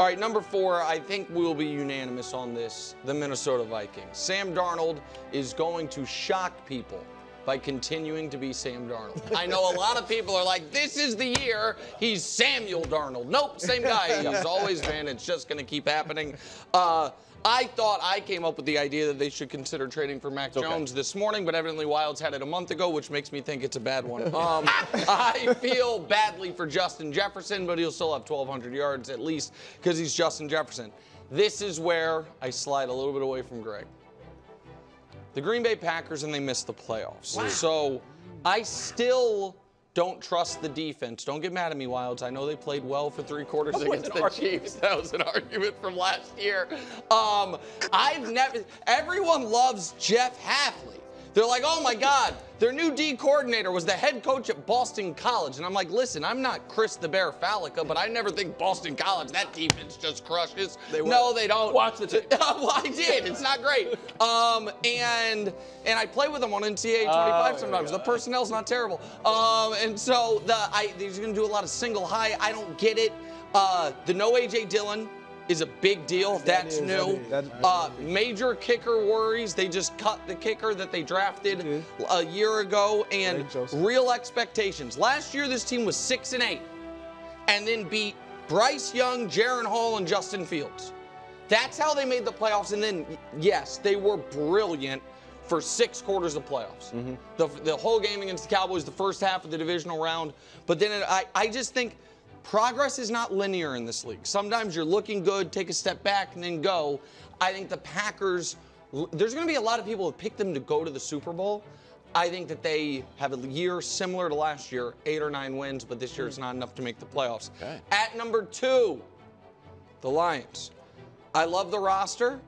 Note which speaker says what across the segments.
Speaker 1: All right, number 4, I think we'll be unanimous on this, the Minnesota Vikings. Sam Darnold is going to shock people by continuing to be Sam Darnold. I know a lot of people are like, this is the year he's Samuel Darnold. Nope, same guy. He's always been. It's just going to keep happening. I thought I came up with the idea that they should consider trading for Mac Jones this morning, but evidently Wilds had it a month ago, which makes me think it's a bad one. I feel badly for Justin Jefferson, but he'll still have 1,200 yards at least because he's Justin Jefferson. This is where I slide a little bit away from Greg. The Green Bay Packers, and they missed the playoffs. Wow. So I still don't trust the defense. Don't get mad at me, Wilds. I know they played well for 3 quarters against the Chiefs. That was an argument from last year. Everyone loves Jeff Hafley. They're like, oh my God, their new D coordinator was the head coach at Boston College. And I'm like, listen, I'm not Chris the Bear Fallica, but I never think Boston College, that defense just crushes. No, they don't.
Speaker 2: Watch the tape.
Speaker 1: Well, I did. It's not great. And I play with them on NCAA 25 sometimes. The personnel's not terrible. And so they're going to do a lot of single high. I don't get it. The no A.J. Dillon is a big deal. That's new. Major kicker worries. They just cut the kicker that they drafted a year ago, and real expectations. Last year, this team was 6-8, and then beat Bryce Young, Jaron Hall, and Justin Fields. That's how they made the playoffs. And then, yes, they were brilliant for 6 quarters of playoffs. The whole game against the Cowboys, the first half of the divisional round. But then I just think progress is not linear in this league. Sometimes you're looking good, take a step back, and then go. I think the Packers, there's going to be a lot of people who pick them to go to the Super Bowl. I think that they have a year similar to last year, 8 or 9 wins, but this year it's not enough to make the playoffs. Okay. At number 2, the Lions. I love the roster.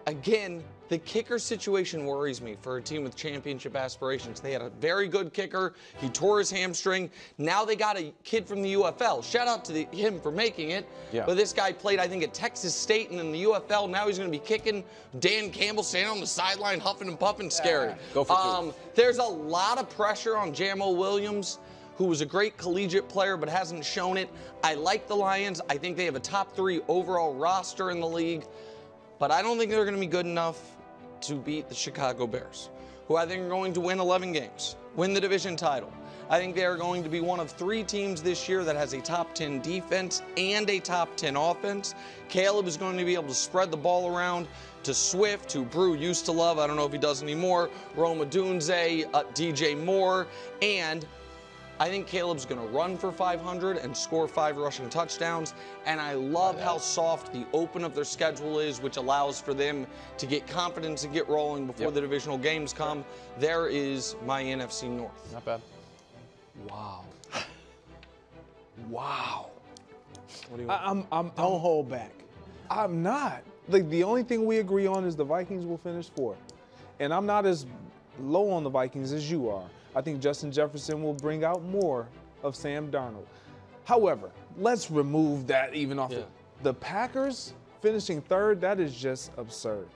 Speaker 1: Again, the kicker situation worries me for a team with championship aspirations. They had a very good kicker. He tore his hamstring. Now they got a kid from the UFL. Shout out to him for making it. Yeah. But this guy played, I think, at Texas State and in the UFL. Now he's going to be kicking. Dan Campbell standing on the sideline, huffing and puffing. Scary.
Speaker 2: Go for 2.
Speaker 1: There's a lot of pressure on Jamo Williams, who was a great collegiate player but hasn't shown it. I like the Lions. I think they have a top 3 overall roster in the league. But I don't think they're going to be good enough to beat the Chicago Bears, who I think are going to win 11 games, win the division title. I think they are going to be one of 3 teams this year that has a top 10 defense and a top 10 offense. Caleb is going to be able to spread the ball around to Swift, who Brou used to love. I don't know if he does anymore. Rome Odunze, DJ Moore, and I think Caleb's going to run for 500 and score 5 rushing touchdowns. And I love how soft the open of their schedule is, which allows for them to get confidence and get rolling before the divisional games come. There is my NFC North.
Speaker 2: Not bad.
Speaker 3: Wow. Wow.
Speaker 2: What do you want?
Speaker 3: Don't hold back. I'm not. Like, the only thing we agree on is the Vikings will finish 4th. And I'm not as low on the Vikings as you are. I think Justin Jefferson will bring out more of Sam Darnold. However, let's remove that even off the Packers finishing 3rd. That is just absurd.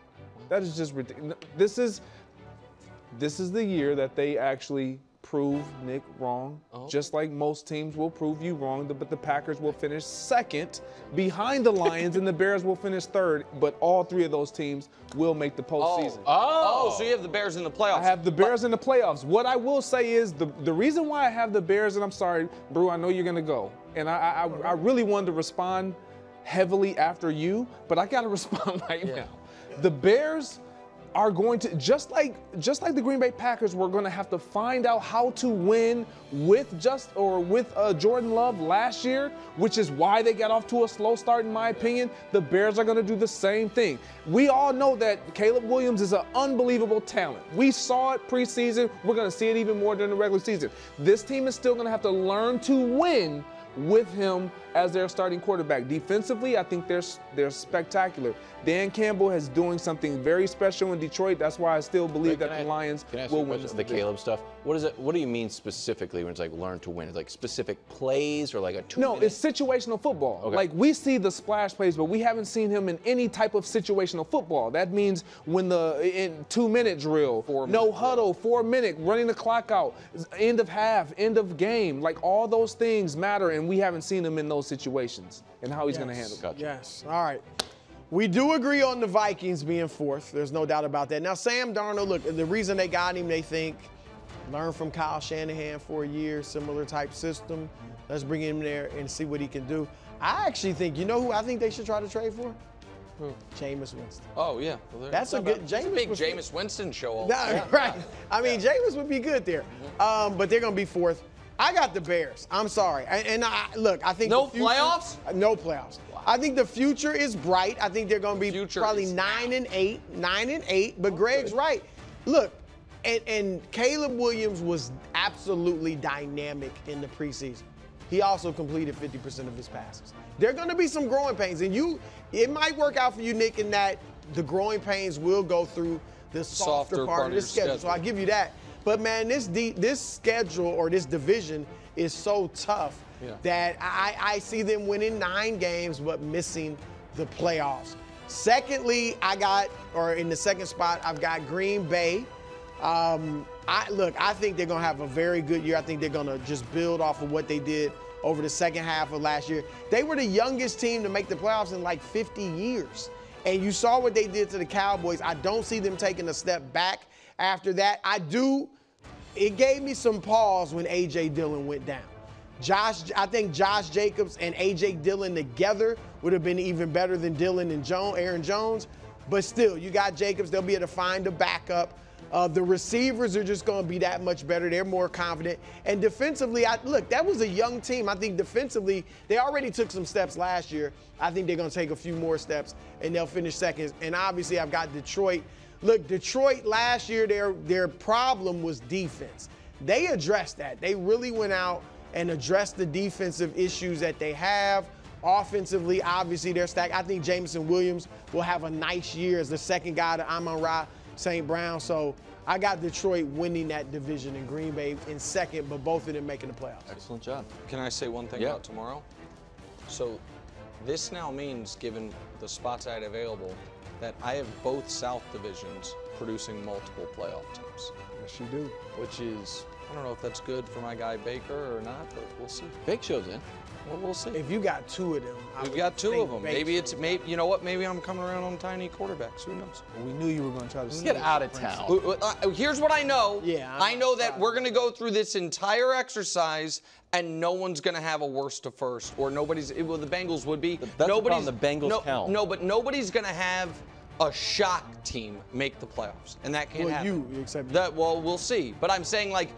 Speaker 3: That is just ridiculous. This is the year that they actually prove Nick wrong, just like most teams will prove you wrong. But the Packers will finish 2nd behind the Lions, and the Bears will finish 3rd. But all 3 of those teams will make the postseason.
Speaker 1: So you have the Bears in the playoffs.
Speaker 3: I have the Bears in the playoffs. What I will say is the reason why I have the Bears, and I'm sorry, Brou, I know you're going to go. And I really wanted to respond heavily after you, but I got to respond right now. The Bears are going to, just like the Green Bay Packers, we're going to have to find out how to win with Jordan Love last year, which is why they got off to a slow start, in my opinion. The Bears are going to do the same thing. We all know that Caleb Williams is an unbelievable talent. We saw it preseason. We're going to see it even more during the regular season. This team is still going to have to learn to win with him as their starting quarterback. Defensively, I think they're spectacular. Dan Campbell is doing something very special in Detroit. That's why I still believe that the Lions will win
Speaker 2: the Caleb stuff. What is it? What do you mean specifically when it's like learn to win? It's like specific plays or like a 2
Speaker 3: No,
Speaker 2: minute?
Speaker 3: it's situational football.
Speaker 2: Okay.
Speaker 3: Like we see the splash plays, but we haven't seen him in any type of situational football. That means when in 2-minute drill, no huddle, 4-minute, running the clock out, end of half, end of game, like all those things matter, and we haven't seen him in those situations and how he's going to handle it.
Speaker 2: Gotcha.
Speaker 4: Yes. All right. We do agree on the Vikings being fourth. There's no doubt about that. Now, Sam Darnold, look, the reason they got him, they think, learn from Kyle Shanahan for a year, similar type system. Let's bring him there and see what he can do. I actually think, you know who I think they should try to trade for? Jameis Winston.
Speaker 1: Oh, yeah. Well,
Speaker 4: That's a good
Speaker 1: It's a big Jameis Winston show. All
Speaker 4: Right. I mean, Jameis would be good there. But they're going to be fourth. I got the Bears. I'm sorry. Look, I think
Speaker 1: No
Speaker 4: the future,
Speaker 1: playoffs?
Speaker 4: No playoffs. I think the future is bright. I think they're going to be
Speaker 1: Future
Speaker 4: probably
Speaker 1: is
Speaker 4: 9-8. But Greg's right. Look, and Caleb Williams was absolutely dynamic in the preseason. He also completed 50% of his passes. There are going to be some growing pains, and it might work out for you, Nick, in that the growing pains will go through the softer part of the schedule. So I give you that. But man, this schedule or this division is so tough that I see them winning 9 games but missing the playoffs. Secondly, in the second spot, I've got Green Bay. I think they're going to have a very good year. I think they're going to just build off of what they did over the second half of last year. They were the youngest team to make the playoffs in like 50 years. And you saw what they did to the Cowboys. I don't see them taking a step back after that. It gave me some pause when A.J. Dillon went down. I think Josh Jacobs and A.J. Dillon together would have been even better than Dillon and Aaron Jones. But still, you got Jacobs. They'll be able to find a backup. The receivers are just going to be that much better. They're more confident. And defensively, look, that was a young team. I think defensively, they already took some steps last year. I think they're going to take a few more steps, and they'll finish second. And obviously, I've got Detroit. Look, Detroit last year, their problem was defense. They addressed that. They really went out and addressed the defensive issues that they have. Offensively, obviously, they're stacked. I think Jameson Williams will have a nice year as the second guy to Amon-Ra St. Brown. So I got Detroit winning that division and Green Bay in second, but both of them making the playoffs.
Speaker 2: Excellent job.
Speaker 1: Can I say one thing about tomorrow? So this now means, given the spots I had available, that I have both South divisions producing multiple playoff teams.
Speaker 3: Yes, you do.
Speaker 1: Which is, I don't know if that's good for my guy Baker or not, but we'll see.
Speaker 2: Bake Show's in.
Speaker 1: Well, we'll see.
Speaker 4: If you got 2 of them,
Speaker 1: We've got 2 of them. You know what? Maybe I'm coming around on tiny quarterbacks. Who knows?
Speaker 3: We knew you were going to try to
Speaker 2: Get out of town.
Speaker 1: Here's what I know.
Speaker 4: Yeah,
Speaker 1: I know that we're going to go through this entire exercise and no one's going to have a worst to first, or nobody's. Well, the Bengals would be.
Speaker 2: That's nobody's the Bengals count.
Speaker 1: No, but nobody's going to have a shock team make the playoffs, and that can't happen.
Speaker 4: You accept
Speaker 1: that. Well, we'll see. But I'm saying, like,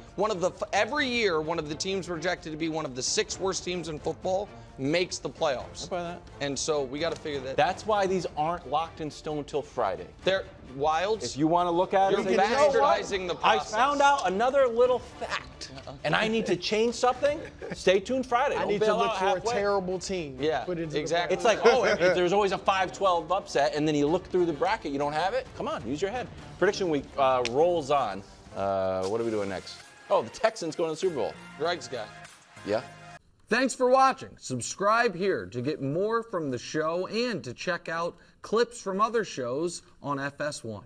Speaker 1: every year, one of the teams projected to be one of the 6 worst teams in football makes the playoffs.
Speaker 2: I'll buy that.
Speaker 1: And so we got to figure that.
Speaker 2: That's why these aren't locked in stone till Friday.
Speaker 1: They're wilds.
Speaker 2: If you want to look at
Speaker 1: You're
Speaker 2: it, say, you know what?
Speaker 1: bastardizing the process.
Speaker 2: I found out another little fact, and I need to change something. Stay tuned Friday.
Speaker 4: I need to look for a terrible team.
Speaker 1: Yeah,
Speaker 4: put into
Speaker 1: exactly.
Speaker 2: It's like, oh, if there's always a 5-12 upset, and then you look through the bracket, you don't have it? Come on, use your head. Prediction week rolls on. What are we doing next? Oh, the Texans going to the Super Bowl.
Speaker 1: Greg's guy.
Speaker 2: Yeah.
Speaker 1: Thanks for watching. Subscribe here to get more from the show and to check out clips from other shows on FS1.